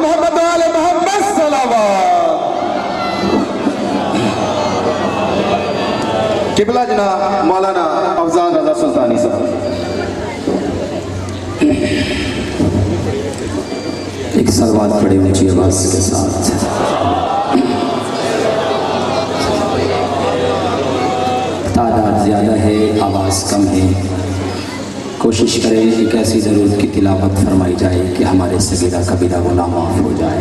محمد وآل محمد صلوات. قبلہ جناب مولانا افضال رضا سلطانی صاحب. ایک سلوات پڑے اونچی آواز کے ساتھ. تعداد زیادہ ہے، آواز کم ہے. کوشش کریں ایک ایسی ضرورت کی تلاوت فرمائی جائے کہ ہمارے صغیرہ کبیرہ گناہ معاف ہو جائے.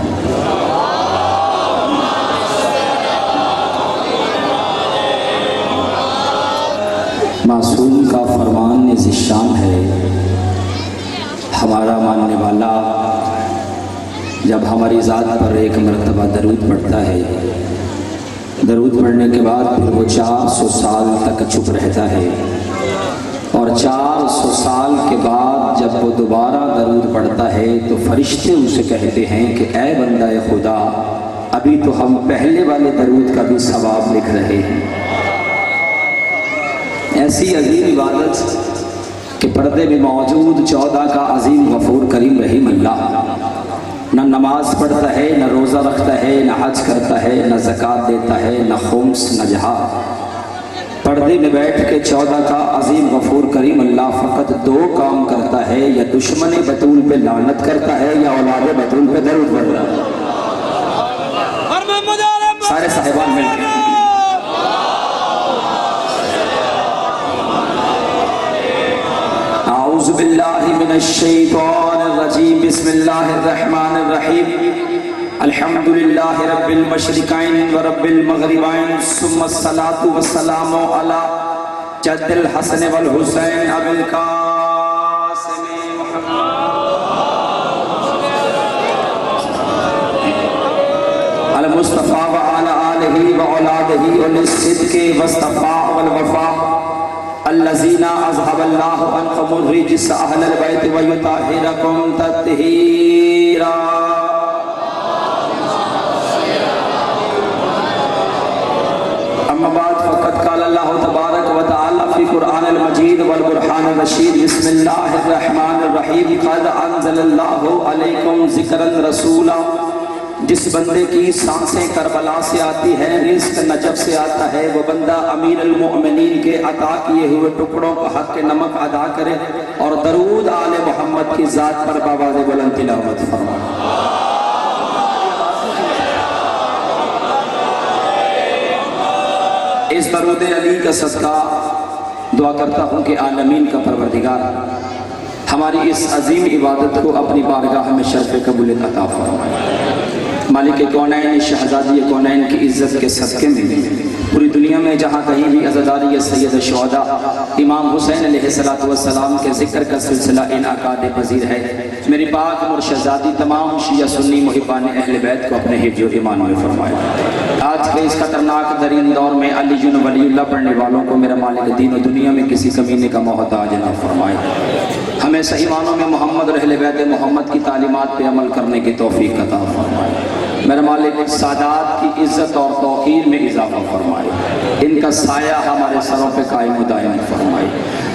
معصوم کا فرمان ذیشان ہے. ہمارا ماننے والا جب ہماری ذات پر ایک مرتبہ درود پڑھتا ہے، درود پڑھنے کے بعد پھر وہ 400 سال تک چپ رہتا ہے، اور 400 سال کے بعد جب وہ دوبارہ درود پڑھتا ہے تو فرشتے اسے کہتے ہیں کہ اے بندہ خدا، ابھی تو ہم پہلے والے درود کا بھی ثواب لکھ رہے ہیں. ایسی عظیم عبادت کہ پردے میں موجود 14 کا عظیم غفور کریم رحیم اللہ نہ نماز پڑھتا ہے، نہ روزہ رکھتا ہے، نہ حج کرتا ہے، نہ زکوٰۃ دیتا ہے، نہ خمس، نہ جہاد. پردے میں بیٹھ کے 14 کا عظیم غفور کریم اللہ فقط 2 کام کرتا ہے، یا دشمن بطول پہ لعنت کرتا ہے یا اولاد بطول پہ درود پڑھتا ہے. سارے صاحبان مل کے اعوذ باللہ من الشیطان الرجیم. بسم اللہ الرحمن الرحیم. الحمدللہ رب المشرقین و رب المغربین، ثم الصلاة والسلام علی جد الحسن والحسین ابی القاسم محمد المصطفیٰ وعلی آلہ وعلادہ وللصدق والصفاء والوفاء الذین اذهب اللہ عنکم الرجس اہل البیت ویطہرکم تطہیرا. اما بعد فقد قال اللہ تبارک و تعالی فی قرآن المجید والبرحان الرشید. بسم اللہ الرحمن الرحیم. قد انزل اللہ علیکم ذکرا رسولا. جس بندے کی سانسیں کربلا سے آتی ہے، رزق نجف سے آتا ہے، وہ بندہ امیر المؤمنین کے عطا کیے ہوئے ٹکڑوں کا حق نمک ادا کرے اور درود آل محمد کی ذات پر بآواز بلند تلاوت فرمائے. اس درود علی کا صدقہ دعا کرتا ہوں کہ عالمین کا پروردگار ہماری اس عظیم عبادت کو اپنی بارگاہ میں شرف قبولیت عطا فرمائے. مالک کونین شہزادی کونین کی عزت کے صدقے میں پوری دنیا میں جہاں کہیں بھی عزاداری سید الشہداء امام حسین علیہ السلام کے ذکر کا سلسلہ انعقاد پذیر ہے. میری پاک مرشدزادی تمام شیعہ سنی محبان اہل بیت کو اپنے حفظ و ایمان میں فرمائے. آج کے اس خطرناک ترین دور میں علی ولی اللہ پڑھنے والوں کو میرا مالک دین و دنیا میں کسی کمینے کا محتاج نہ فرمائے. ہمیں صحیح معنوں میں محمد اور اہل بیت محمد کی تعلیمات پہ عمل کرنے کی توفیق عطا فرمائے. میرا مالک سادات کی عزت اور توقیر میں اضافہ فرمائے. ان کا سایہ ہمارے سروں پہ قائم و دائم فرمائے.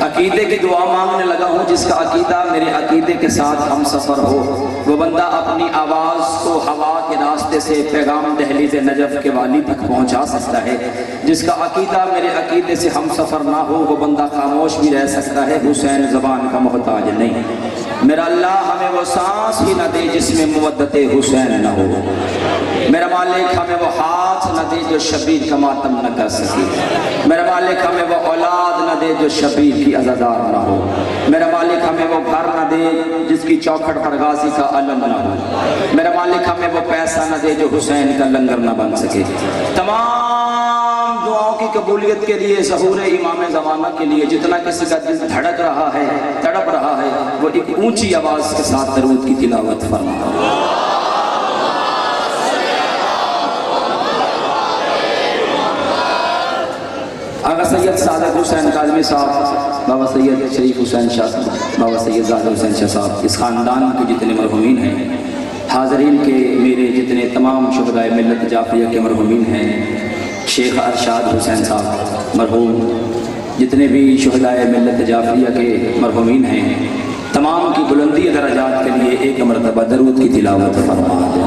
عقیدے کی دعا مانگنے لگا ہوں. جس کا عقیدہ میرے عقیدے کے ساتھ ہم سفر ہو، وہ بندہ اپنی آواز کو ہوا کے راستے سے پیغام دہلیز نجف کے والی تک پہنچا سکتا ہے. جس کا عقیدہ میرے عقیدے سے ہم سفر نہ ہو، وہ بندہ خاموش بھی رہ سکتا ہے. حسین زبان کا محتاج نہیں. میرا اللہ ہمیں وہ سانس ہی نہ دے جس میں مودت حسین نہ ہو. میرا مالک ہمیں وہ ہاتھ نہ دے جو شبیر کا ماتم نہ کر سکے. میرا مالک ہمیں وہ اولاد نہ دے جو شبیر کی عزادار نہ ہو. میرا مالک ہمیں وہ گھر نہ دے جس کی چوکھٹ پر غازی کا علم نہ ہو. میرا مالک ہمیں وہ پیسہ نہ دے جو حسین کا لنگر نہ بن سکے. تمام دعاؤں کی قبولیت کے لیے ظہور امام زمانہ کے لیے جتنا کسی کا دل دھڑک رہا ہے، تڑپ رہا ہے، وہ ایک اونچی آواز کے ساتھ درود کی تلاوت فرمائے. آقا سید صادق حسین کاظمی صاحب، بابا سید شریف حسین شاہ صاحب، بابا سید زاہد حسین شاہ صاحب، اس خاندان کے جتنے مرحومین ہیں، حاضرین کے میرے جتنے تمام شہدائے ملت جعفریہ کے مرحومین ہیں، شیخ ارشاد حسین صاحب مرحوم، جتنے بھی شہدائے ملت جعفریہ کے مرحومین ہیں، तमाम की बुलंदी दराजात के लिए एक मरतबा दरूद की तिलावत फरमा दे।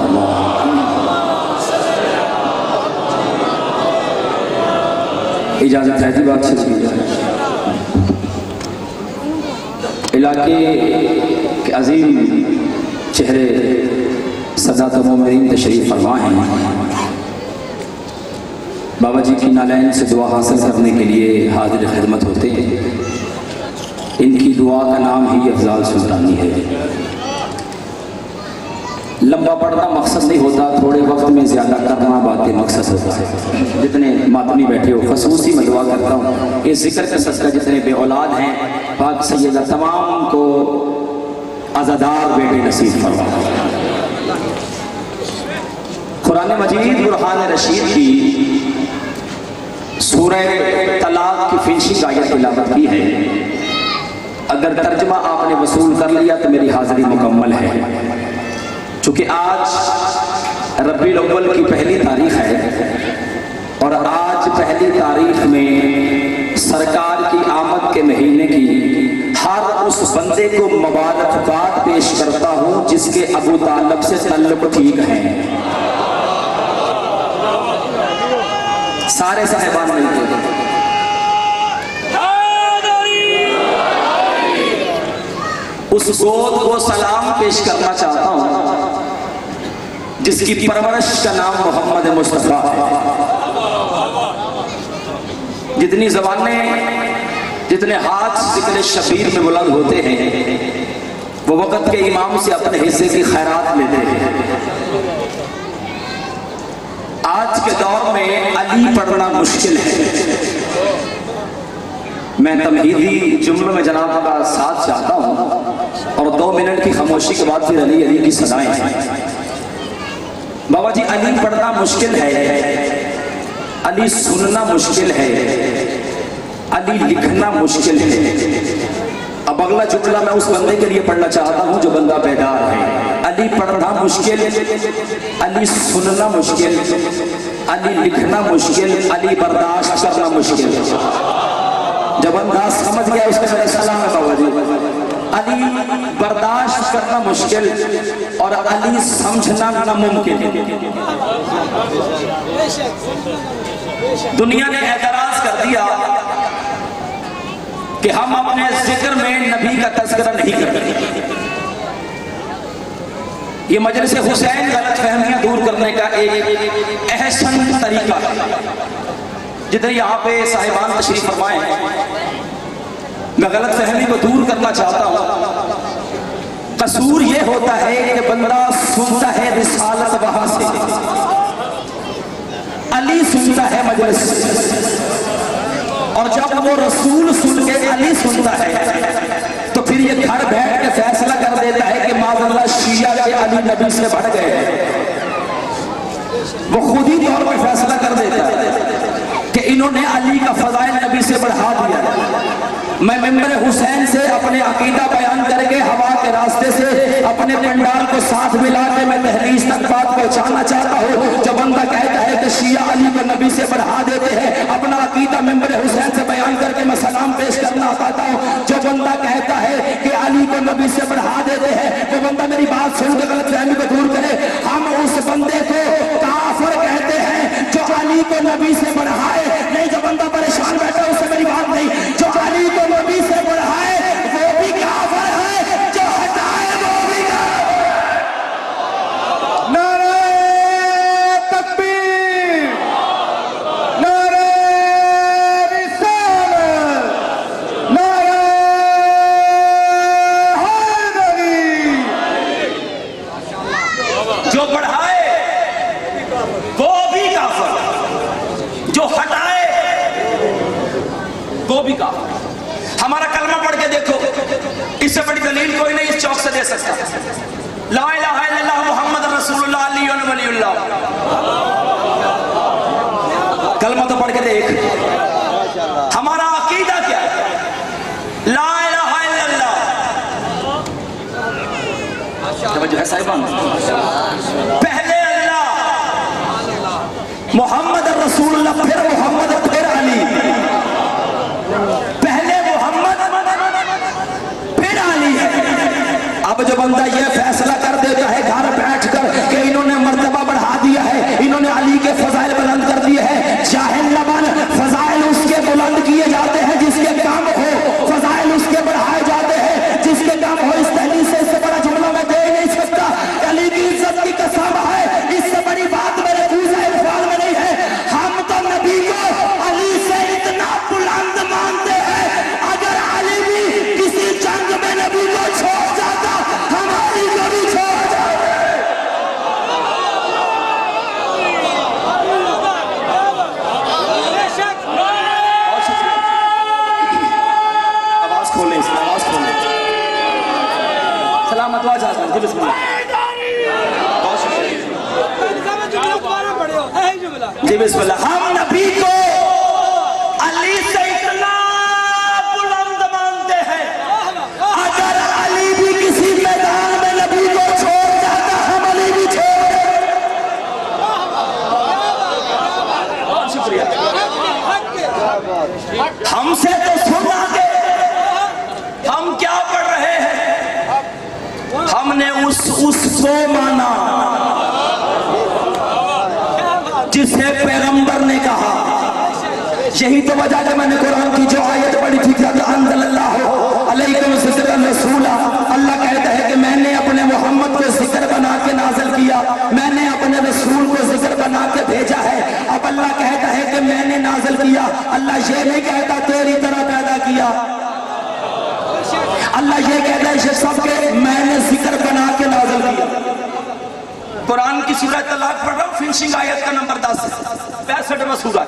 इजाज़त है जी, बात शुरू की जाए। इलाके के अजीम चेहरे सदात मोमिनीन तशरीफ़ फरमा हैं। बाबा जी की नालैन से दुआ हासिल करने के लिए हाजिर खिदमत होते हैं। इनकी दुआ का नाम ही अफजाल सुल्तानी है। लंबा पढ़ना मकसद नहीं होता, थोड़े वक्त में ज़्यादा करना बातें मकसद होता है। जितने मातमी बैठे हो खसूसी में दुआ करता हूँ, इस जिक्र का सदका जितने बे औलाद हैं पाक सैयदा तमाम को आज़ादार बेटे नसीब फरमा। कुरान मजीद बुरहान रशीद की सूरह तलाक की फिनिशिंग आयत तिलावत की है। अगर तर्जमा आपने वसूल कर लिया तो मेरी हाज़िरी मुकम्मल है। चूँकि आज रबीउल अव्वल की पहली तारीख है और आज पहली तारीख में सरकार की आमद के महीने की हर उस बंदे को मुबारकबाद पेश करता हूँ जिसके अबू तालिब से तल्लुक ठीक है। सारे साहिबान मिलकर उस गोद को सलाम पेश करना चाहता हूं जिसकी परवरिश का नाम मोहम्मद मुस्तफा है। जितनी ज़बानें जितने हाथ जिक्र शबीर में बुलंद होते हैं वो वक़्त के इमाम से अपने हिस्से की खैरात लेते हैं। आज के दौर में अली पढ़ना मुश्किल है। मैं तमहीदी जुम्ले में जनाब का साथ चाहता हूँ और 2 मिनट की खामोशी के बाद फिर अली अली की सदाएं। बाबा जी, अली पढ़ना मुश्किल है, अली सुनना मुश्किल है, अली लिखना मुश्किल है। अब अगला जुमला मैं उस बंदे के लिए पढ़ना चाहता हूँ जो बंदा बेदार है। अली पढ़ना मुश्किल, अली सुनना मुश्किल, अली लिखना मुश्किल, अली बर्दाश्त करना मुश्किल। जब बंदा समझ गया उसका मेरा सलाम है बाबा जी। अली बर्दाश्त करना मुश्किल और अली समझना नामुमकिन। दुनिया ने एतराज कर दिया कि हम अपने जिक्र में नबी का तज़किरा नहीं करते। ये मजलिस हुसैन गलत फहमियां दूर करने का एक अहसन तरीका है। जितने यहाँ पे साहिबान तशरीफ फरमाए हैं, मैं गलत फहमी को दूर करना चाहता हूँ। कसूर ये होता है कि बंदा सुनता है रिसालत वहां से, अली सुनता है मजलिस, और जब वो रसूल सुन के अली सुनता है तो फिर ये घर बैठ के फैसला कर देता है कि माज़अल्लाह शिया के अली नबी से बढ़ गए। वो खुद ही तौर पर फैसला कर देता है कि इन्होंने अली का फज़ाइल नबी से बढ़ा दिया। मैं मेंबर हुसैन से अपने अकीदा बयान करके हवा के रास्ते से अपने पंडाल को साथ मिला के मैं तहरीस तक बात पहुंचाना चाहता हूँ। जब बंदा कहता है कि शिया अली को नबी से बढ़ा देते हैं, अपना अकीदा मेंबर हुसैन से बयान करके मैं सलाम पेश करना चाहता हूँ। जो बंदा कहता है कि अली को नबी से बढ़ा देते हैं, वो बंदा मेरी बात सुन के गलत फहमी को दूर करे। हम उस बंदे को काफिर कहते हैं जो अली को नबी से बढ़ाए। नहीं, जो बंदा परेशान बैठा उससे मेरी बात नहीं। जो अली को नबी से बढ़ाए वो भी काफिर है, जो हटाए वो भी काफिर है। नारे तकबीर, नारे रिसालत, नारे हैदरी। जो बढ़ाए वो भी काफिर, जो हटाए वो भी काफिर। हमारा कलमा पढ़ के देखो, इससे बड़ी दलील कोई नहीं इस चौक से दे सकता। ला इलाहा इल्लल्लाह मुहम्मद रसूलुल्लाह अली वलीउल्लाह। कलमा तो पढ़ के देख, हमारा अकीदा क्या है? ला इलाहा इल्लल्लाह। जो है साहिबान, पहले अल्लाह, मोहम्मद रसूलुल्लाह, फिर मोहम्मद, फिर अली। पहले मोहम्मद फिर अली है। اب جو بندہ یہ فیصلہ کر دیتا ہے گھر بیٹھ کر کہ انہوں نے مرتبہ بڑھا دیا ہے، انہوں نے علی کے فضائل بلند کر دیے ہیں، جاہل نہ بن، فضائل اس کے بلند کیے جاتے ہیں جس کے کام ہو، فضائل اس کے بڑھائے جاتے ہیں جس کے کام ہو۔ اس تحلیل سے اس سے بڑا جملہ میں دے نہیں سکتا۔ علی کی عزت کی قسم ہے، اس سے بڑی بات میرے کوزہ الفاظ میں نہیں ہے۔ ہم تو نبی کو علی سے اتنا بلند مانتے ہیں، اگر علی بھی کسی جنگ میں نبی کو چھوڑ جاتا ہماری کو بھی چھوڑ جاتا۔ آواز کھولیں، اس میں آواز کھولیں۔ سلامت واجہ جی بسم اللہ۔ جی بسم اللہ۔ ہم نبی کو علی سے اتنا بلند مانتے ہیں، اگر علی بھی کسی میدان میں نبی کو چھوڑ جاتا ہم علی بھی چھوڑ دیتے۔ بہت شکریہ۔ ہم سے تو سنا کہ ہم کیا پڑھ رہے ہیں، ہم نے اس کو مانا جسے پیغمبر نے کہا۔ یہی تو وجہ کہ میں نے قرآن کی جو آیت پڑھی تھی کہ انزل اللہ علیکم ذکرا رسولا، اللہ کہتا ہے کہ میں نے اپنے محمد کو ذکر بنا کے نازل کیا، میں نے اپنے رسول کو ذکر بنا کے بھیجا ہے۔ اب اللہ کہتا ہے کہ میں نے نازل کیا، اللہ یہ نہیں کہتا تیری طرح پیدا کیا، اللہ یہ کہتا ہے یہ سب کے میں نے ذکر بنا کے نازل کیا۔ قرآن کی سورہ طلاق پڑھ رہا ہوں، فنشنگ آیت کا نمبر 10 65واں سورہ۔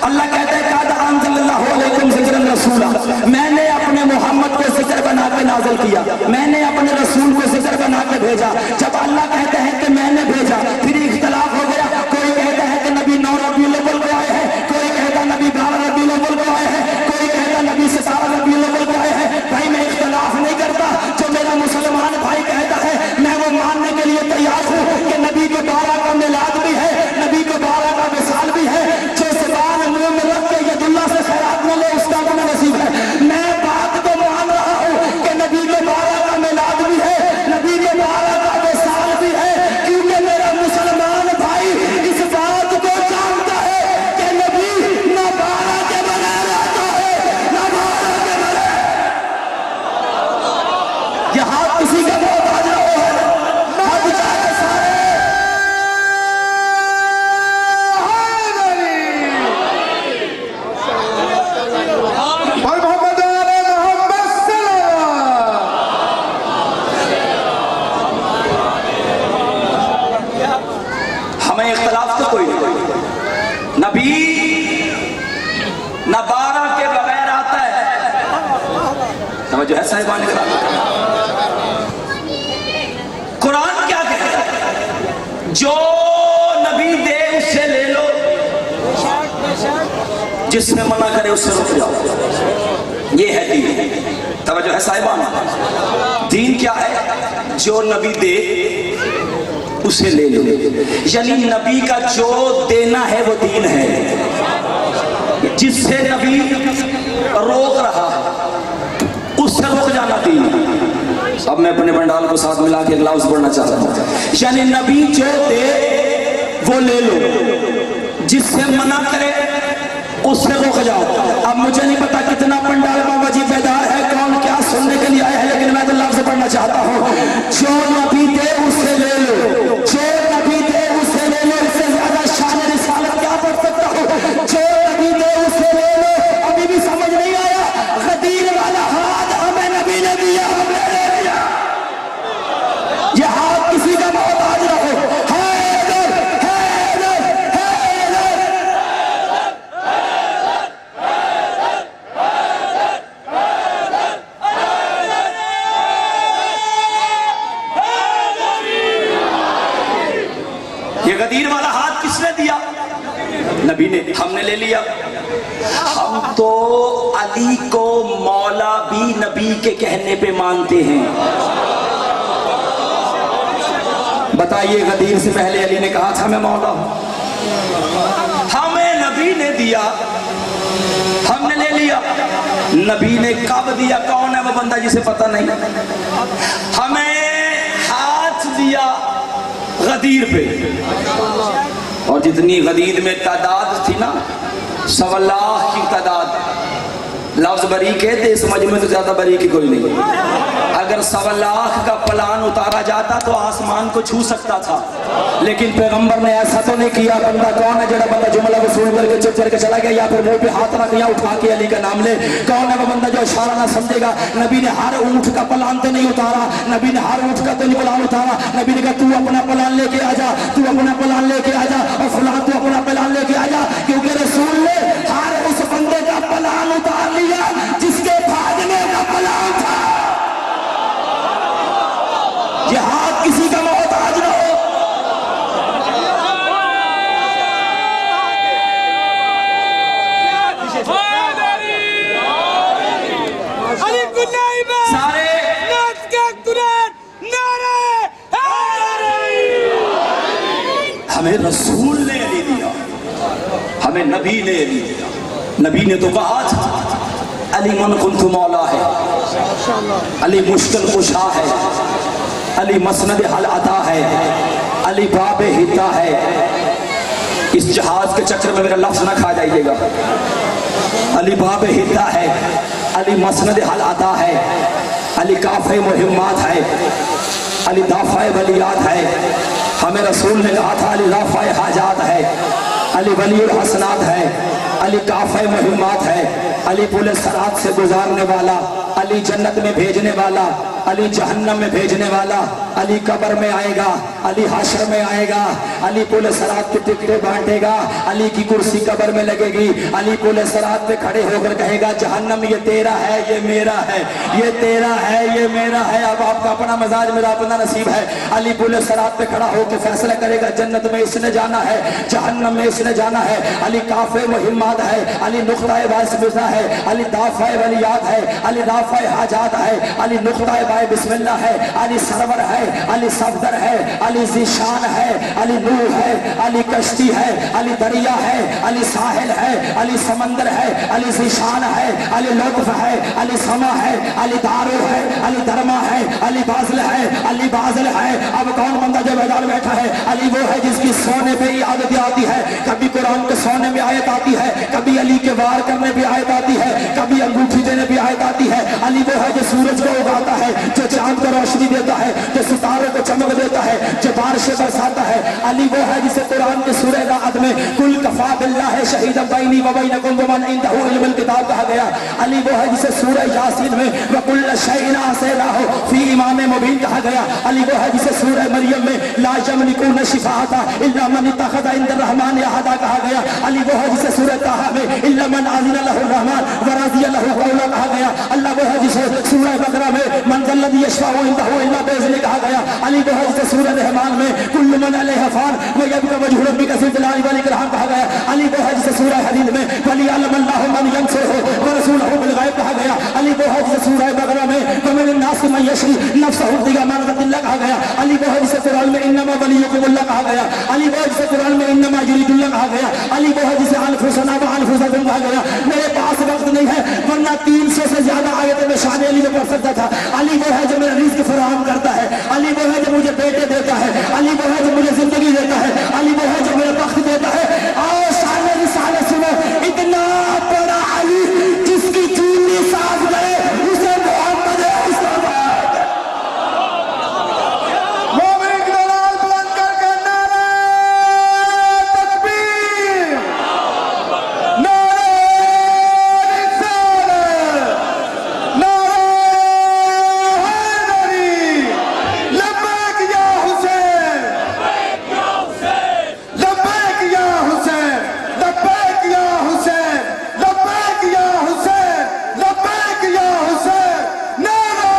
اللہ کہتا ہے قد انزل اللہ علیکم ذکرا رسولا، میں نے اپنے محمد کو ذکر بنا کے نازل کیا، میں نے اپنے رسول کو ذکر بنا کے بھیجا۔ جب اللہ کہتا ہے کہ میں نے بھیجا، پھر اختلاف ہو گیا، کوئی کہتا ہے کہ نبی 9 ربیع الاول کو آئے ہیں، کوئی کہتا نبی 12 ربیع الاول کو آئے ہیں، کوئی کہتا نبی 17 ربیع الاول کو آئے ہیں۔ بھائی میں اختلاف نہیں کرتا، جو میرا مسلمان بھائی کہتا ہے میں وہ ماننے کے لیے تیار ہوں کہ نبی کو 12 کا میلاد بھی ہے، نبی کو 12 کا وصال بھی ہے۔ جو زبان منہ میں رکھ کے ید اللہ سے خیرات نہ لے اس کا گناہ نصیب ہے۔ میں بات کو مان رہا ہوں کہ نبی کو 12 کا میلاد بھی ہے، نبی کو 12 کا وصال بھی ہے، کیونکہ میرا مسلمان بھائی اس بات کو جانتا ہے کہ نبی نہ 12 کے بغیر آتا ہے نہ 12 کے بغیر۔ یہ ہاتھ کسی کا محتاج نہ ہو، ہاتھ چاہے سارے اور محمد آل محمد صلی اللہ۔ ہمیں اختلاف تو کوئی نہیں، نبی نہ 12 کے بغیر آتا ہے۔ توجہ ہے صاحبان کرام، قرآن کیا کہتا ہے؟ جو نبی دے اس سے لے لو، جس نے منع کرے اس سے رک جاؤ، یہ ہے دین۔ توجہ ہے صاحبان، دین کیا ہے؟ جو نبی دے اسے لے لو، یعنی نبی کا جو دینا ہے وہ دین ہے، جس سے نبی روک رہا اس سے رک جانا دین ہے۔ اب میں اپنے بنڈال کو ساتھ ملا کے ایک لفظ پڑھنا چاہتا ہوں، یعنی نبی جو دے وہ لے لو، جس سے منع کرے اس سے رک جاؤ۔ اب مجھے نہیں پتا کتنا پنڈال بابا جی بیدار ہے، کون کیا سننے کے لیے آئے ہیں، لیکن میں تو لفظ پڑھنا چاہتا ہوں، جو نبی دے اس سے لے لو، جو نبی دے اس سے لے لو۔ اس سے زیادہ شان رسالت کیا پڑھ سکتا ہوں؟ جو نبی دے اس سے لے لو۔ ابھی بھی سمجھ نہیں آیا؟ غدیر والا ہاتھ ہمیں نبی نے دیا، ہم نے لے لیا۔ یہ ہاتھ کسی کا محتاج نہ ہو، غدیر والا ہاتھ کس نے دیا؟ نبی نے، ہم نے لے لیا۔ ہم تو علی کو مولا بھی نبی کے کہنے پہ مانتے ہیں۔ بتائیے غدیر سے پہلے علی نے کہا تھا میں مولا ہوں، ہمیں نبی نے دیا، ہم نے لے لیا۔ نبی نے کب دیا؟ کون ہے وہ بندہ جسے پتہ نہیں؟ ہمیں دیا غدیر پہ، اور جتنی غدیر میں تعداد تھی نا 1.25 لاکھ کی تعداد. لفظ بری کہتے اس مجمع تو زیادہ بری کی کوئی نہیں. اگر 1.25 لاکھ کا پلان اتارا جاتا تو آسمان کو چھو سکتا تھا، لیکن پیغمبر نے ایسا تو نہیں کیا. بندہ کون ہے جڑا بندہ جملہ کو سن کر کے چپ کر کے چلا گیا یا پھر منہ پہ ہاتھ رکھ یا اٹھا کے علی کا نام لے؟ کون ہے وہ بندہ جو اشارہ نہ سمجھے گا؟ نبی نے ہر اونٹ کا پلان تو نہیں اتارا، نبی نے ہر اونٹ کا تو نہیں پلان اتارا. نبی نے کہا تو اپنا پلان لے کے آ جا، تو اپنا پلان لے کے آ جا، اور فلاں تو اپنا پلان لے کے آ جا، کیونکہ رسول نے ہر اس بندے کا پلان اتار لیا جس کے بھاگنے کا پلان تھا. جہاد کسی کا محتاج نہ ہو. سارے ہمیں رسول نے علی دیا، ہمیں نبی نے علی دیا. نبی نے تو کہا تھا علی من کنت مولا ہے، علی مشکل کشا ہے، علی مسند حل عطا ہے، علی باب ہتا ہے. اس جہاز کے چکر میں میرا لفظ نہ کھا جائیے گا. علی باب ہتا ہے، علی مسند حل عطا ہے، علی کافہ مہمات ہے، علی دافع ولیات ہے. ہمیں رسول نے کہا تھا علی رافع حاجات ہے، علی ولی الحسنات ہے، علی کافہ مہمات ہے، علی پل صراط سے گزارنے والا، علی جنت میں بھیجنے والا، علی جہنم میں بھیجنے والا، علی قبر میں آئے گا، علی حشر میں آئے گا، علی پل صراط کی ٹکٹیں بانٹے گا، علی کی کرسی قبر میں لگے گی، علی پل صراط پہ کھڑے ہو کر کہے گا جہنم یہ تیرا ہے یہ میرا ہے، یہ تیرا ہے یہ میرا ہے. اب آپ کا اپنا مزاج میرا اپنا نصیب ہے. علی پل صراط پہ کھڑا ہو کے فیصلہ کرے گا جنت میں اس نے جانا ہے، جہنم میں اس نے جانا ہے. علی کافہ مہمات ہے، علی نقطہ باعث بزا ہے، علی دافع ولیات ہے، علی رافع حاجات ہے، علی نقطہ بائے بسم اللہ ہے، علی سرور ہے، علی صفدر ہے، علی ذیشان ہے، علی نور ہے، علی کشتی ہے، علی دریا ہے، علی ساحل ہے، علی سمندر ہے، علی ذیشان ہے، علی لطف ہے، علی سما ہے، علی دارو ہے، علی درما ہے، علی بازل ہے، علی بازل ہے. اب کون بندہ جو میدان بیٹھا ہے؟ علی وہ ہے جس کی سونے پہ ہی عادت آتی ہے. کبھی قرآن کے سونے میں آیت آتی ہے، کبھی علی کے وار کرنے پہ آیت آتی ہے، کبھی انگوٹھی دینے پہ آیت آتی ہے. علی وہ ہے جو سورج کو اگاتا ہے، جو چاند کو روشنی دیتا ہے، جو ستاروں کو چمک دیتا ہے، جو بارشیں برساتا ہے. علی وہ ہے جسے قرآن کے سورہ رعد میں کل کفا باللہ شہیدا بینی و بینکم ومن عندہ علم الکتاب کہا گیا. علی وہ ہے جسے سورہ یاسین میں وکل شیء احصیناہ فی امام مبین کہا گیا. علی وہ ہے جسے سورہ مریم میں لا یملکون الشفاعۃ الا من اتخذ عند الرحمن عہدا کہا گیا. علی وہ ہے جسے سورہ طٰہٰ میں الا من اذن له الرحمن ورضی له قولا کہا گیا. اللہ وہ ہے جسے سورہ بقرہ میں من ذا الذی یشفع عنده الا باذنہ کہا گیا. علی وہ ہے جسے سورہ رحمان میں کل من علیہا فان ویبقى وجہ ربک ذو الجلال والاکرام کہا گیا. علی وہ ہے جسے سورہ حدید میں ولیعلم اللہ من ینصرہ ورسولہ بالغیب کہا گیا. علی وہ ہے جسے سورہ بقرہ میں ومن الناس من یشری نفسہ ابتغاء مرضات اللہ کہا گیا. علی وہ ہے جسے قرآن میں انما ولیکم اللہ کہا گیا. علی وہ ہے جسے قرآن میں انما یرید اللہ کہا گیا. علی وہ ہے جسے انفسنا وانفسکم کہا گیا. میرے پاس وقت نہیں ہے ورنہ 300 سے زیادہ آیتیں میں شان علی میں پڑھ سکتا تھا. علی وہ ہے جو میرا رزق فراہم کرتا ہے. علی وہ ہے جو مجھے بیٹے دیتا ہے. علی وہ ہے جو مجھے زندگی دیتا ہے. علی وہ ہے جو میرا بخت دیتا ہے. آؤ شان رسالت سنو. اتنا بڑا علی جس کی چونی صاف گئے اسے محمد مومن دلال بلند کر کے نعرہ تکبیر، نعرہ رسالت، نعرہ حیدری، لبیک یا حسین، لبیک یا حسین، لبیک یا حسین، لبیک یا حسین، لبیک یا حسین، نعرہ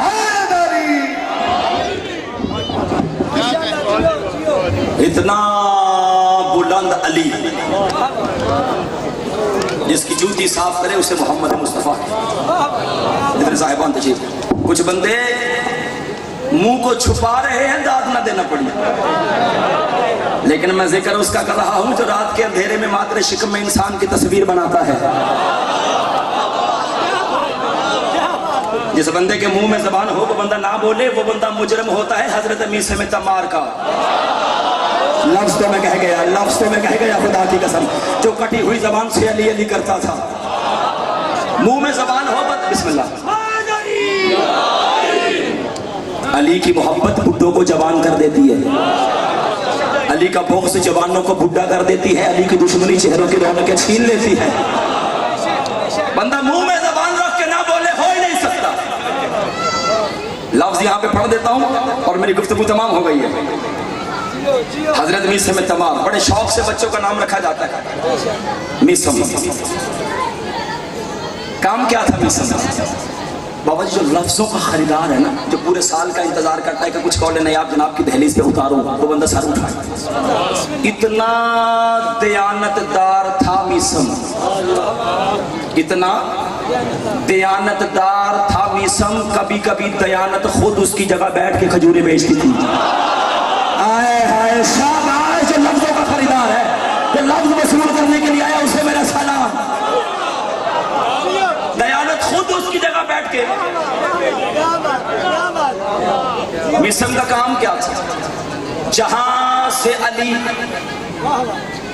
حیدری. اتنا بلند علی جس کی جوتی صاف کرے اسے محمد مصطفیٰ. ادھر صاحبان تشریف. کچھ بندے منہ کو چھپا رہے ہیں داد نہ دینا پڑی، لیکن میں ذکر اس کا کر رہا ہوں جو رات کے اندھیرے میں مادر شکم میں انسان کی تصویر بناتا ہے. जिस बंदे के मुंह में जबान हो वो बंदा ना बोले, वो बंदा मुजरम होता है हजरत मीसे में तमार का। लफ्ज तो मैं कह गया, लफ्ज तो मैं कह गया खुदा की कसम। जो कटी हुई जबान से अली अली करता था, मुंह में जबान हो बस बिस्मिल्लाह। अली की मोहब्बत बुड्ढों को जवान कर देती है, अली का बोक्स जवानों को बुढ़ा कर देती है, अली की दुश्मनी चेहरों की रौनकें छीन लेती है। बंदा मुंह में जबान रख के ना बोले हो ही नहीं सकता। लफ्ज यहाँ पे पढ़ देता हूँ और मेरी गुफ्तगू तमाम हो गई है। हजरत मीसम तमाम, बड़े शौक से बच्चों का नाम रखा जाता है मीसम। काम क्या था मीसम? बाबा जी जो लफ्जों का खरीदार है ना, जो पूरे साल का इंतजार करता है कि कुछ कॉल नहीं आप जनाब की दहलीज पे उतारूं, वो बंदा सर उठाए। इतना दयानतदार था मीसम, इतना दयानतदार था मीसम। कभी कभी दयानत खुद उसकी जगह बैठ के खजूरें बेचती थी। आए हाय शाबाश, जो लफ्जों का खरीदार है, जो लफ्ज वसूल करने के लिए आया उसे मेरा सलाम। दयानत खुद उसकी जगह बैठ के। मिसम का काम क्या था? जहां से अली,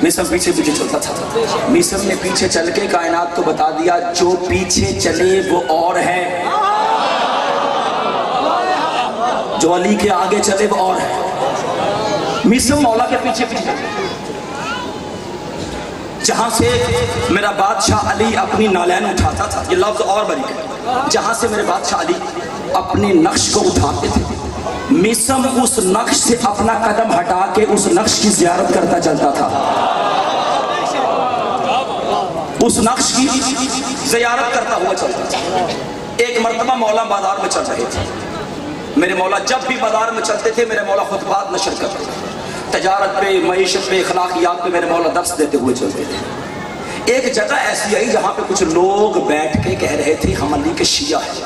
मिसम पीछे पीछे चलता था। मिसम ने पीछे चल के कायनात को बता दिया जो पीछे चले वो और है, जो अली के आगे चले वो और है। मिसम मौला के पीछे पीछे, जहां से मेरा बादशाह अली अपनी नालैन उठाता था, ये लफ्ज और बरीक है, जहां से मेरे बादशाह अली अपने नक्श को उठाते थे, मिसम उस नक्श से अपना कदम हटा के उस नक्श की जियारत करता चलता था। उस नक्श की जियारत करता हुआ चलता था। एक मर्तबा मौला बाजार में चल रहे थे। मेरे मौला जब भी बाजार में चलते थे, मेरे मौला खुतबात नशर करते थे। तजारत पे, मईशत पे, अखलाकियात पे मेरे मौला दर्स देते हुए चलते थे। एक जगह ऐसी आई जहां पे कुछ लोग बैठ के कह रहे थे हम अली के शिया हैं।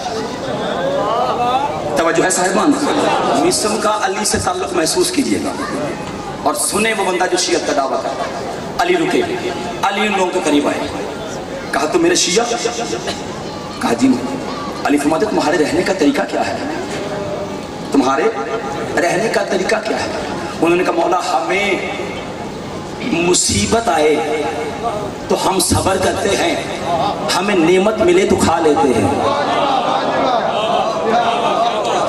तवज्जो है साहिबान, मिसम का अली से ताल्लुक महसूस कीजिएगा और सुने वो बंदा जो शियत का दावा करता है। अली रुके, अली उन लोगों के करीब आए, कहा तुम मेरे शिया? कहा जी। अली फरमाते तुम्हारे रहने का तरीका क्या है? तुम्हारे रहने का तरीका क्या है? उन्होंने कहा मौला हमें मुसीबत आए तो हम सब्र करते हैं, हमें नेमत मिले तो खा लेते हैं।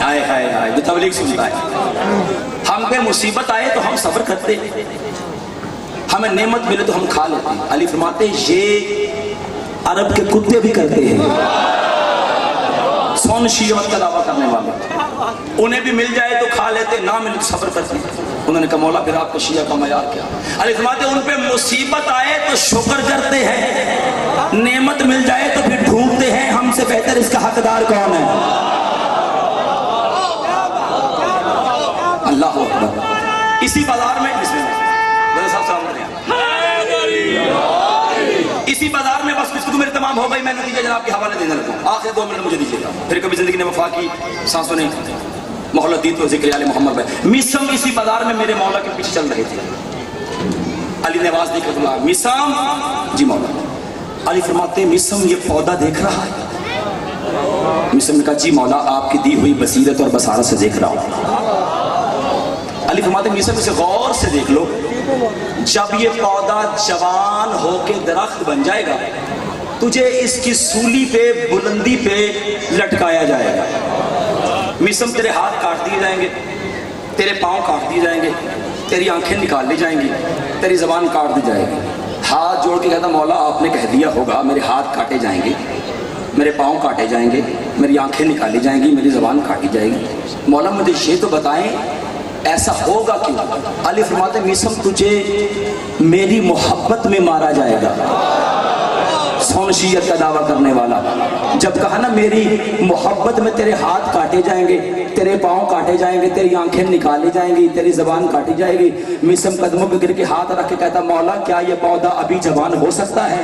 हाय हाय हाय, जो तबलीग सुनता है, हम पे मुसीबत आए तो हम सब्र करते हैं, हमें नेमत मिले तो हम खा लेते हैं। अली फरमाते ये अरब के कुत्ते भी करते हैं। सोन शियत का दावा करने वाले, उन्हें भी मिल जाए तो खा लेते, ना मिले तो सब्र करते। उन्होंने कहा मौला फिर आपको शिया का मयार क्या? अली फरमाते उन पे मुसीबत आए तो शुक्र करते हैं, नेमत मिल जाए तो फिर ढूंढते हैं हमसे बेहतर इसका हकदार कौन है। अल्लाह अकबर। इसी बाजार में इसी बाजार में बस गुफ्तगू मेरी तमाम हो गई। मैं नतीजा जनाब के हवाले देने लगा। आखिर 2 मिनट मुझे दीजिएगा, फिर कभी जिंदगी ने वफा की सांसों ने मोहल्लत दी तो जिक्र आले मोहम्मद भाई। मिसम इसी बाजार में मेरे मौला के पीछे चल रहे थे। अली ने आवाज देकर बुला मिसम। जी मौला। अली फरमाते मिसम ये पौधा देख रहा है? मिसम ने कहा जी मौला आपकी दी हुई बसीरत और बसारत से देख रहा हूं। अली फरमाते मिसम इसे गौर से देख लो, जब ये पौधा जवान होके दरख्त बन जाएगा तुझे इसकी सूली पे बुलंदी पे लटकाया जाएगा। मिसम तेरे हाथ काट दिए जाएंगे, तेरे पांव काट दिए जाएंगे, तेरी आंखें निकाल ली जाएंगी, तेरी जबान काट दी जाएगी। हाथ जोड़ के कहता मौला आपने कह दिया होगा मेरे हाथ काटे जाएंगे, मेरे पाँव काटे जाएंगे, मेरी आंखें निकाली जाएंगी, मेरी जबान काटी जाएगी। मौला मुझे ये तो बताएं ऐसा होगा क्यों? अली फरमाते मिसम तुझे मेरी मोहब्बत में मारा जाएगा। सोनशियत का दावा करने वाला जब कहा ना मेरी मोहब्बत में तेरे हाथ काटे जाएंगे, तेरे पाँव काटे जाएंगे, तेरी आंखें निकाली जाएंगी, तेरी जबान काटी जाएगी। मिसम कदमों पे गिर के हाथ रख के कहता मौला क्या ये पौधा अभी जवान हो सकता है?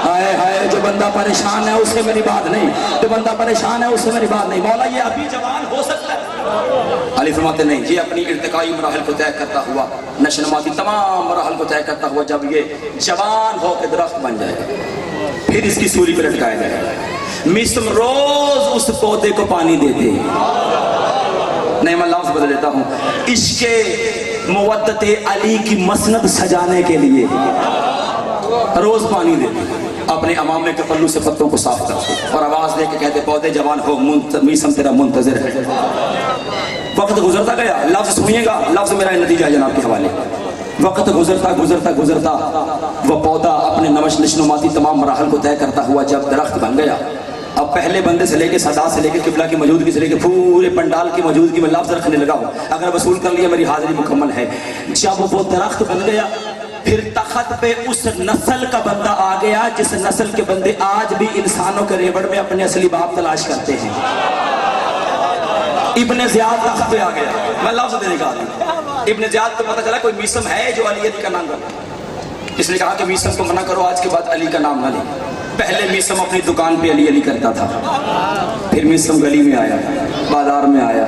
हाय हाय, जो बंदा परेशान है उससे मेरी बात नहीं, जो बंदा परेशान है उससे मेरी बात नहीं। मौला ये अभी जवान हो सकता है? अली फरमाते नहीं, ये अपनी इर्तिकाई मराहल को तय करता हुआ, नशनुमाती तमाम मराहल को तय करता हुआ जब ये जवान होकर दरख्त बन जाएगा फिर इसकी सूली पर लटकाया जाएगा। मिस्र रोज उस पौधे को पानी देते। नहीं मैं लफ्ज बदल देता हूँ, इश्के मुवद्दत अली की मसनद सजाने के लिए रोज पानी देते, अपने अमामे के पल्लू से पत्तों को साफ करते और आवाज दे के कहते पौधे जवान हो, मीसम तेरा मुंतजर है। वक्त गुजरता गया, लफ्ज सुनिएगा, लफ्ज मेरा नतीजा है जनाब के हवाले। वक्त गुजरता गुजरता गुजरता वह पौधा अपने नमोनुमाती तमाम मराहल को तय करता हुआ जब दरख्त बन गया, अब पहले बंदे से लेके सदा से लेके किबला की मौजूदगी से लेके पूरे पंडाल की मौजूदगी में लफ्ज रखने लगा हूँ, अगर वसूल कर लिया मेरी हाजिरी मुकम्मल है। जब वो दरख्त बन गया, फिर तखत पे उस नस्ल का बंदा आ गया जिस नस्ल के बंदे आज भी इंसानों के रेवड़ में अपने असली बाप तलाश करते हैं। इब्ने ज़ियाद तख्त पे आ गया, मैं लफ्ज देने का इब्ने ज़ियाद को पता चला कोई मीसम है जो अली का नाम करता। इसने कहा कि मीसम को मना करो, आज के बाद अली का नाम ना ले। पहले मीसम अपनी दुकान पे अली अली करता था, फिर मीसम गली में आया, बाजार में आया,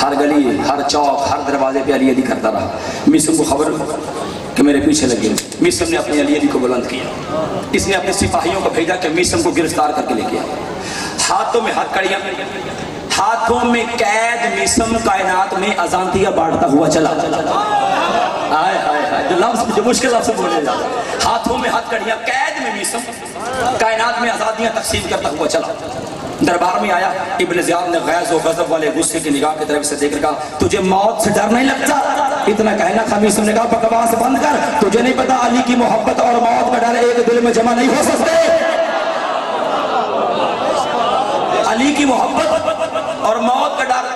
हर गली हर चौक हर दरवाजे पे अली अली करता रहा। मीसम को खबर कि मेरे पीछे लगे, मीसम ने अपनी अली अली को बुलंद किया। इसने अपने सिपाहियों को भेजा कि मीसम को गिरफ्तार करके लेके आए। हाथों में हथकड़ियां, हाथों में कैद, मीसम कायनात में अजांतियां बांटता हुआ चला। हाय हाय हाय, जो लफ्ज जो मुश्किल लफ्ज बोले जाते, हाथों में हथकड़ियां, कैद में मीसम, कायनात में आजादियां तकसीम करता हुआ चला। दरबार में आया, इब्ने ज़ियाद ने गैज़ और गज़ब वाले गुस्से की निगाह की तरफ से देखकर कहा तुझे मौत से डर नहीं लगता? इतना कहना था, मीसम ने कहा बकवास बंद कर, तुझे नहीं पता अली की मोहब्बत और मौत का डर एक दिल में जमा नहीं हो सकते। अली की मोहब्बत और मौत का डर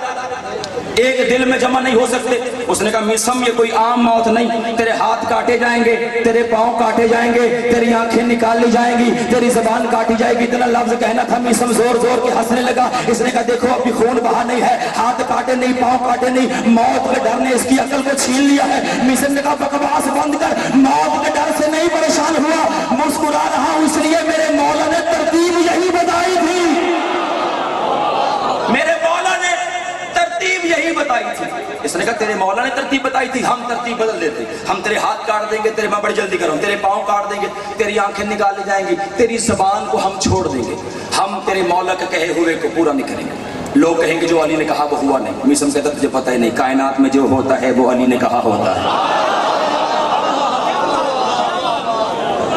एक दिल में जमा नहीं हो सकते। उसने कहा मीसम ये कोई आम मौत नहीं, तेरे हाथ काटे जाएंगे, तेरे पांव काटे जाएंगे, तेरी आंखें निकाल ली जाएंगी, तेरी जबान काटी जाएगी। इतना लफ्ज कहना था, मीसम जोर जोर के हंसने लगा। इसने कहा देखो अभी खून बहा नहीं है, हाथ काटे नहीं, पांव काटे नहीं, मौत के डर ने इसकी अकल को छीन लिया है। मीसम ने कहा बकवास बंद कर, मौत के डर से नहीं परेशान हुआ, मुस्कुरा रहा हूं इसलिए मेरे मौला ने तरतीब यही बताई थी, मेरे मौला ने तरतीब यही बताई थी। इसने कहा तेरे मौला ने तरतीब बताई थी, हम तरतीब बदल देते, हम तेरे हाथ काट देंगे, तेरे मैं बड़ी जल्दी करूँ, तेरे पाँव काट देंगे, तेरी आंखें निकाल ली जाएंगी, तेरी जबान को हम छोड़ देंगे, हम तेरे मौला के कहे हुए को पूरा नहीं करेंगे। लोग कहेंगे जो अली ने कहा वो हुआ नहीं। मीसम कहता तुझे पता ही नहीं, कायनात में जो होता है वो अली ने कहा होता है,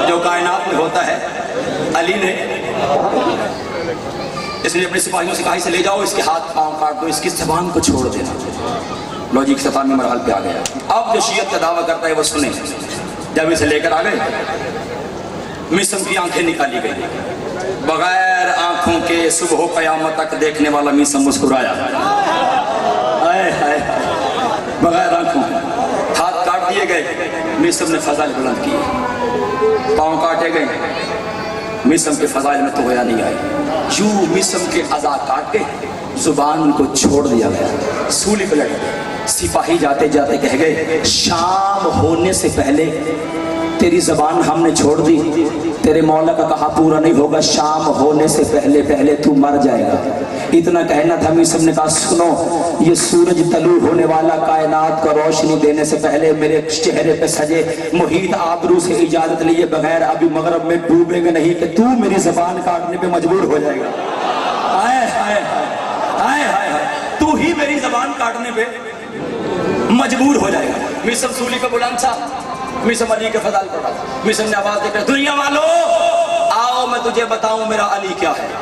जो कायनात में होता है अली ने। इसने अपने सिपाहियों से कहा इसे ले जाओ, इसके हाथ पांव काट दो, इसकी जबान को छोड़ देना। लॉजिक सतामी मरहल पे आ गया। अब जो शियत का दावा करता है वो सुने। जब इसे लेकर आ गए, मीसम की आंखें निकाली गई, बगैर आंखों के सुबह क़यामत तक देखने वाला मीसम मुस्कुराया। हाय हाय, बगैर आंखों, हाथ काट दिए गए, मीसम ने फजाइल बुलंद किए, पांव काटे गए, मीसम के फजाइल में तो गया नहीं आई। यूं मीसम के अज़ा काट के जुबान को छोड़ दिया गया, सूली पे लट गए। सिपाही जाते जाते कह गए शाम होने से पहले तेरी जबान हमने छोड़ दी, तेरे मौला का कहा पूरा नहीं होगा, शाम होने से पहले पहले तू मर जाएगा। इतना कहना था, मीसम ने कहा सुनो, ये सूरज तलू होने वाला कायनात को रोशनी देने से पहले मेरे चेहरे पे सजे मुहीत आबरू से इजाजत लिए बगैर अभी मगरब में डूबेगा नहीं कि तू मेरी जबान काटने पे मजबूर हो जाएगा। हाय हाय हाय हाय, तू ही मेरी जबान काटने पे मजबूर हो जाएगा। मीसम सूली पे बुलंद था, मीसम अली के फजाइल पढ़ा था। मीसम ने आवाज देकर दुनिया वालों आओ मैं तुझे बताऊं मेरा अली क्या है।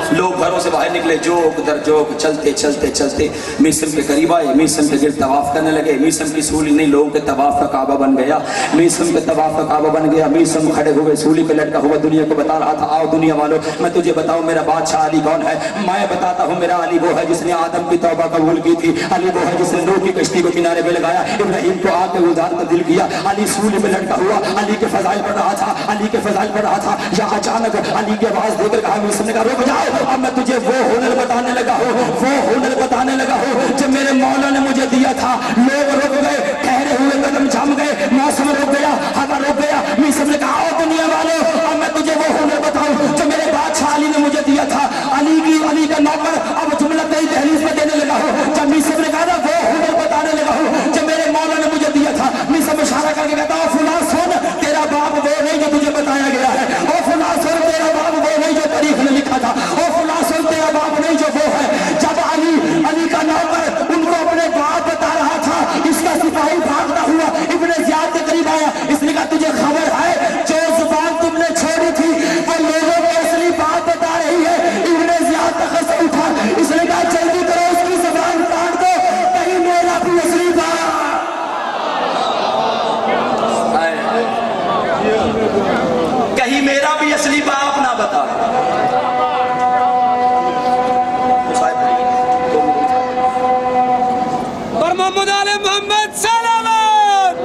लोग घरों से बाहर निकले, जोक दर जोक, चलते चलते चलते मीसम के करीब आए, मीसम के गिर्द तवाफ करने लगे। मीसम की सूली नहीं, लोगों के तवाफ का काबा बन गया, मीसम के तवाफ का काबा बन गया। मीसम खड़े हुए सूली पे लटका हुआ दुनिया को बता रहा था आओ दुनिया वालों मैं तुझे बताऊं मेरा बादशाह अली कौन है। मैं बताता हूँ मेरा अली वो है जिसने आदम की तौबा कबूल की थी, अली वो है जिसने नूह की कश्ती को किनारे पे लगाया, इब्राहिम को आग में गुजार कर दिल किया। अली सूली पे लटका हुआ अली के फजाइल पढ़ रहा था, अली के फजाइल पढ़ रहा था। या अचानक अली की आवाज देकर कहा, मीसम ने कहा रुक जाओ, अब मैं तुझे वो हुनर बताने लगा हूँ, वो हुनर बताने लगा हूँ जो मेरे मौला ने मुझे दिया था। लोग रुक गए, ठहरे हुए कदम जम गए, मौसम रुक गया, हवा रुक गया। मीसम ने कहा ओ दुनिया वालों अब मैं तुझे वो हुनर बताऊं जो मेरे बादशाह अली ने मुझे दिया था। अली का नौकर अब जुमला तेरी दहलीज में देने लगा हूँ। जब मीसम ने कहा वो हुनर बताने लगा हूँ जो मेरे मौला ने मुझे दिया था, मीसम इशारा करके कहता फुला सुन तेरा बाप वो नहीं जो तुझे बताया गया है, और फुला सुन तेरा बाप محمد آل محمد سلامت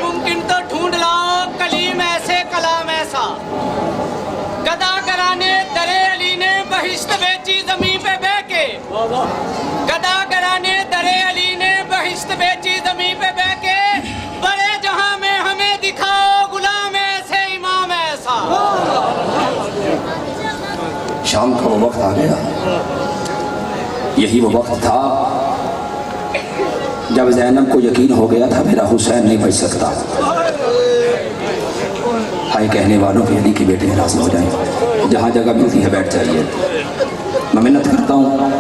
ممکن تو ڈھونڈ لاؤ کلیم ایسے کلام ایسا گدا گرانے درے علی نے بہشت بیچی زمین پہ بہ کے گدا گرانے درے علی نے بہشت بیچی زمین پہ بہ کے بڑے جہاں میں ہمیں دکھاؤ غلام ایسے امام ایسا شام کا وہ وقت آ گیا یہی وہ وقت تھا جب زینب کو یقین ہو گیا تھا میرا حسین نہیں بچ سکتا ہائے کہنے والوں کے علی کی بیٹے راضی ہو جائیں جہاں جگہ ملتی ہے بیٹھ جائیے میں منت کرتا ہوں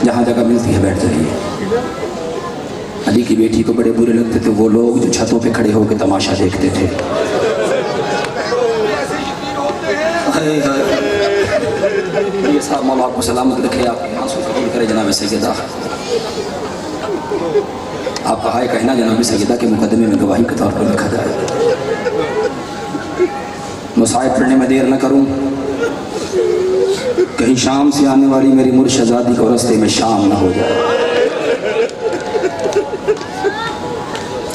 جہاں جگہ ملتی ہے بیٹھ جائیے علی کی بیٹی کو بڑے برے لگتے تھے وہ لوگ جو چھتوں پہ کھڑے ہو کے تماشا دیکھتے تھے یہ صاحب مولا آپ کو سلامت رکھے آپ کے آنسو قبول کرے جناب سیدہ آپ کا ہائے کہنا جناب سیدہ کے مقدمے میں گواہی کے طور پر لکھا جائے مصائب پڑھنے میں دیر نہ کروں کہیں شام سے آنے والی میری مرشدزادی کو رستے میں شام نہ ہو جائے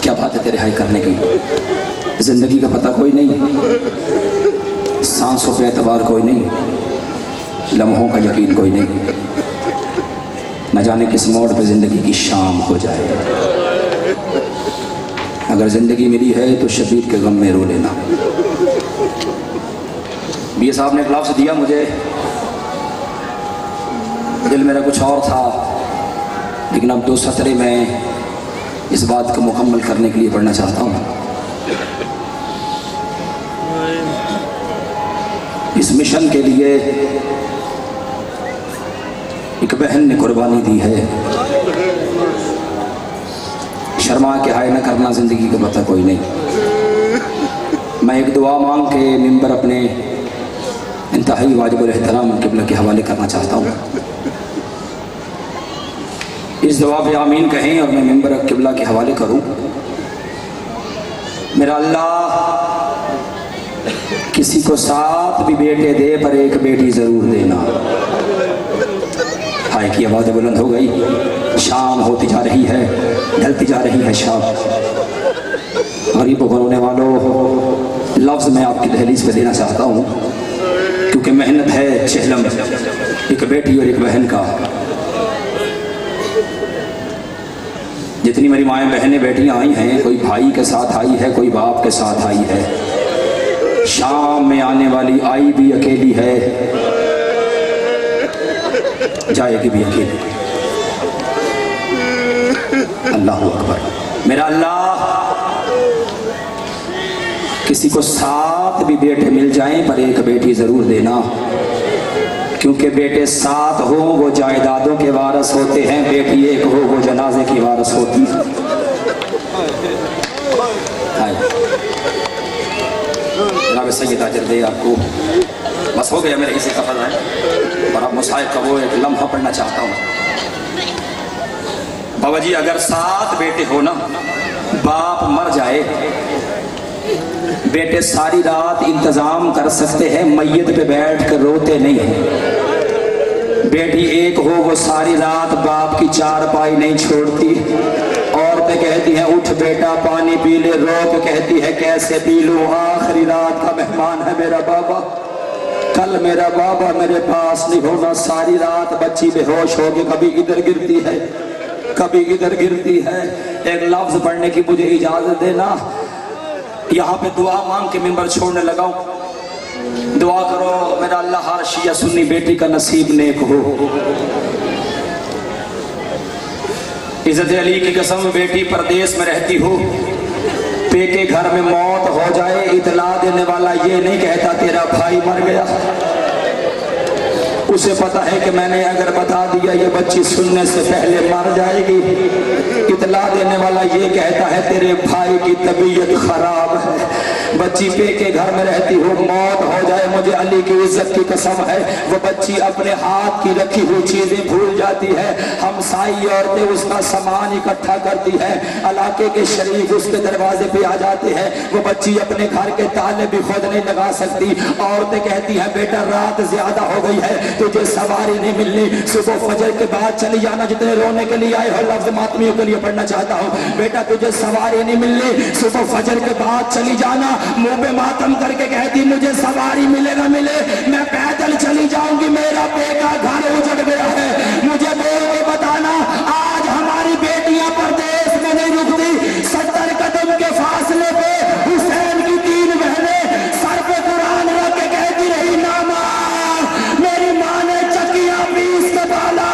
کیا بات ہے تیرے ہائے کرنے کی زندگی کا پتہ کوئی نہیں سانسوں پہ اعتبار کوئی نہیں لمحوں کا یقین کوئی نہیں نہ جانے کس موڑ پہ زندگی کی شام ہو جائے اگر زندگی ملی ہے تو شبیر کے غم میں رو لینا بی صاحب نے ایک لفظ دیا مجھے دل میرا کچھ اور تھا لیکن اب 2 سطرے میں اس بات کو مکمل کرنے کے لیے پڑھنا چاہتا ہوں اس مشن کے لیے ایک بہن نے قربانی دی ہے شرما کے ہائے نہ کرنا زندگی کا پتہ کوئی نہیں میں ایک دعا مانگ کے ممبر اپنے انتہائی واجب الاحترام قبلہ کے حوالے کرنا چاہتا ہوں اس دعا پہ آمین کہیں اور میں ممبر قبلہ کے حوالے کروں میرا اللہ کسی کو 7 بھی بیٹے دے پر ایک بیٹی ضرور دینا ہائے کی آواز بلند ہو گئی شام ہوتی جا رہی ہے ڈھلتی جا رہی ہے شام غریبوں کو رونے والوں لفظ میں آپ کی دہلیز پہ دینا چاہتا ہوں کیونکہ محنت ہے چہلم ایک بیٹی اور ایک بہن کا جتنی میری مائیں بہنیں بیٹیاں آئی ہیں کوئی بھائی کے ساتھ آئی ہے کوئی باپ کے ساتھ آئی ہے شام میں آنے والی آئی بھی اکیلی ہے جائے گی بھی اکیلی اللہ اکبر میرا اللہ کسی کو 7 بھی بیٹے مل جائیں پر ایک بیٹی ضرور دینا کیونکہ بیٹے 7 ہوں وہ جائیدادوں کے وارث ہوتے ہیں بیٹی ایک ہو وہ جنازے کی وارث ہوتی ہے جناب سیدہ جلدے آپ کو بس ہو گیا میرے کسی کا فضا ہے اور اب مصائب کا وہ ایک لمحہ پڑھنا چاہتا ہوں بابا جی اگر 7 بیٹے ہو نا باپ مر جائے بیٹے ساری رات انتظام کر سکتے ہیں میت پہ بیٹھ کر روتے نہیں ہیں بیٹی ایک ہو وہ ساری رات باپ کی چارپائی نہیں چھوڑتی عورتیں کہتی ہیں اٹھ بیٹا پانی پی لے رو کے کہتی ہے کیسے پی لوں آخری رات کا مہمان ہے میرا بابا کل میرا بابا میرے پاس نہیں ہونا ساری رات بچی بے ہوش ہو کے کبھی ادھر گرتی ہے کبھی ادھر گرتی ہے ایک لفظ پڑھنے کی مجھے اجازت دینا یہاں پہ دعا مانگ کے ممبر چھوڑنے لگا دعا کرو میرا اللہ ہر شیعہ سنی بیٹی کا نصیب نیک ہو عزت علی کی قسم بیٹی پردیس میں رہتی ہو پے کے گھر میں موت ہو جائے اطلاع دینے والا یہ نہیں کہتا تیرا بھائی مر گیا اسے پتا ہے کہ میں نے اگر بتا دیا یہ بچی سننے سے پہلے مر جائے گی اطلاع دینے والا یہ کہتا ہے تیرے بھائی کی طبیعت خراب ہے बच्ची पे के घर में रहती हो, मौत हो जाए मुझे अली की इज्जत की कसम है, वो बच्ची अपने हाथ की रखी हुई चीजें भूल जाती है। हमसाई औरतें उसका सामान इकट्ठा करती है, इलाके के शरीफ उसके दरवाजे पे आ जाते हैं। वो बच्ची अपने घर के ताले भी खुद नहीं लगा सकती। औरतें कहती हैं बेटा रात ज्यादा हो गई है, तुझे सवारी नहीं मिलनी, सुबह फजर के बाद चली जाना। जितने रोने के लिए आए हो लफ्ज मातमियों के लिए पढ़ना चाहता हूँ, बेटा तुझे सवारी नहीं मिलनी, सुबह फजर के बाद चली जाना। मुंह पे मातम करके कहती मुझे सवारी मिले ना मिले मैं पैदल चली जाऊंगी, मेरा बेटा घर उजड़ गया है। मुझे बोल के बताना आज हमारी बेटियां परदेश में नहीं रुकती। 70 कदम के फासले पे हुसैन की 3 बहनें सर पे कुरान रख के कहती रही ना मां, मेरी मां ने चकिया पीस के डाला।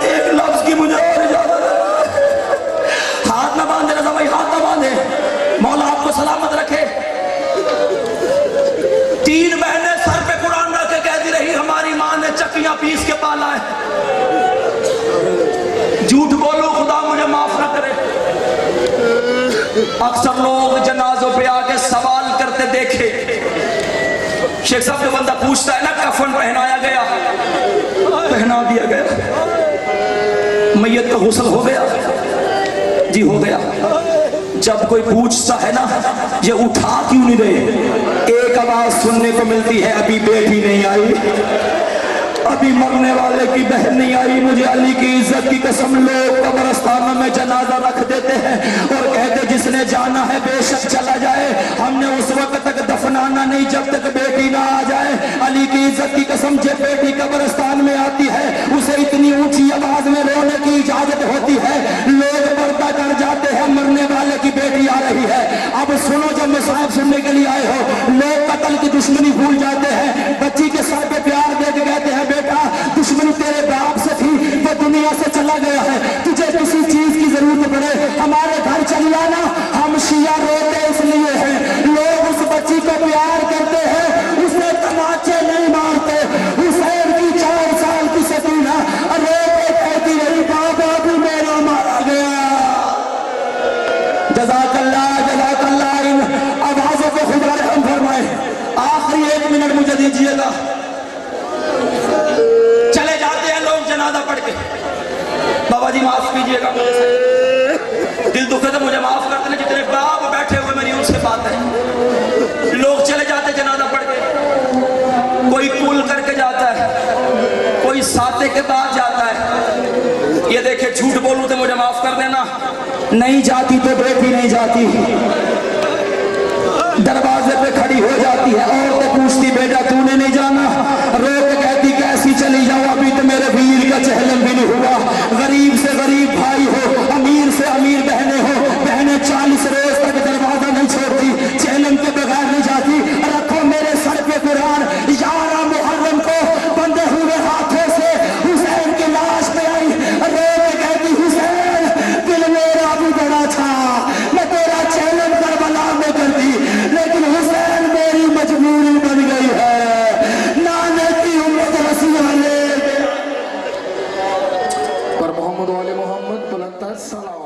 एक लफ्ज की मुझे और इजाजत है, हाथ ना बांधे रजा भाई, हाथ ना बांधे, मौला आपको सलामत रखे। 3 बहनें सर पे कुरान रख के कहती रही हमारी मां ने चकियां पीस के पाला है। झूठ बोलो खुदा मुझे माफ ना करे। अक्सर लोग जनाजों पे आके सवाल करते देखे, शेख साहब जो बंदा पूछता है ना कफन पहनाया गया, पहना दिया गया, मैयत का गुस्ल हो गया जी, हो गया। जब कोई पूछता है ना ये उठा क्यों नहीं रहे, एक आवाज सुनने को मिलती है अभी बेटी नहीं आई, अभी मरने वाले की बहन नहीं आई। मुझे अली की इज्जत की कसम, लोग कब्रिस्तानों में जनाजा रख देते हैं और कहते जिसने जाना है बेशक चला जाए, हमने उस वक्त तक दफनाना नहीं जब तक बेटी ना आ जाए। अली की इज्जत की कसम, जब बेटी कब्रिस्तान में आती है उसे इतनी ऊंची आवाज में रोने की इजाजत होती है, लोग पर्दा कर जाते हैं मरने वाले की बेटी आ रही है। अब सुनो, जब मसाइब सुनने के लिए आए हो, लोग कत्ल की दुश्मनी भूल जाते हैं, बच्ची के सर पे प्यार दे के कहते हैं बेटा दुश्मनी तेरे बाप से थी, वो दुनिया से चला गया है, तुझे किसी चीज की जरूरत पड़े हमारे घर चली आना। हम शिया रोते इसलिए हैं, लोग उस बच्ची को प्यार करते हैं, उसे तमाचे नहीं मारते। हुसैन की 4 साल की सकीना रोते कहती रही बाबा भी मेरा मारा गया। जज़ाकल्लाह जज़ाकल्लाह, इन आवाजों को खुदा रहम फरमाए। आखिरी 1 मिनट मुझे दीजिएगा। चले जाते हैं लोग जनाजा पढ़ के, बाबा जी माफ कीजिएगा, दिल दुखे तो मुझे माफ कर देना, जितने बाप बैठे हुए मेरी उनसे बात है। लोग चले जाते जनाजा पढ़ के, कोई पुल करके जाता है, कोई साते के बाद जाता है। ये देखे झूठ बोलूं तो मुझे माफ कर देना, नहीं जाती तो बेटी नहीं जाती, दरवाजे पे खड़ी हो जाती है, औरतें पूछती बेटा तूने नहीं जाना, रो के कहती कैसी चली जाऊं, अभी तो मेरे वीर का चहलम भी नहीं हुआ। गरीब से गरीब भाई हो, अमीर से अमीर बहनें हो, बहनें 40 रोज तक दरवाजा नहीं छोड़ती, चहलम के बगैर नहीं जाती। रखो मेरे सर पे कुरान, 11 मुहर्रम को बंधे हुए हाथों से हुसैन की लाश पे आई, रो के कहती हुसैन दिल मेरा भी बड़ा था, मैं तेरा चहलम करबला में कर दी, लेकिन हुसैन मेरी मजबूरी बन गई है। नाने की उम्मत रसूल पर मोहम्मद वाले मोहम्मद बुलंद सलाम।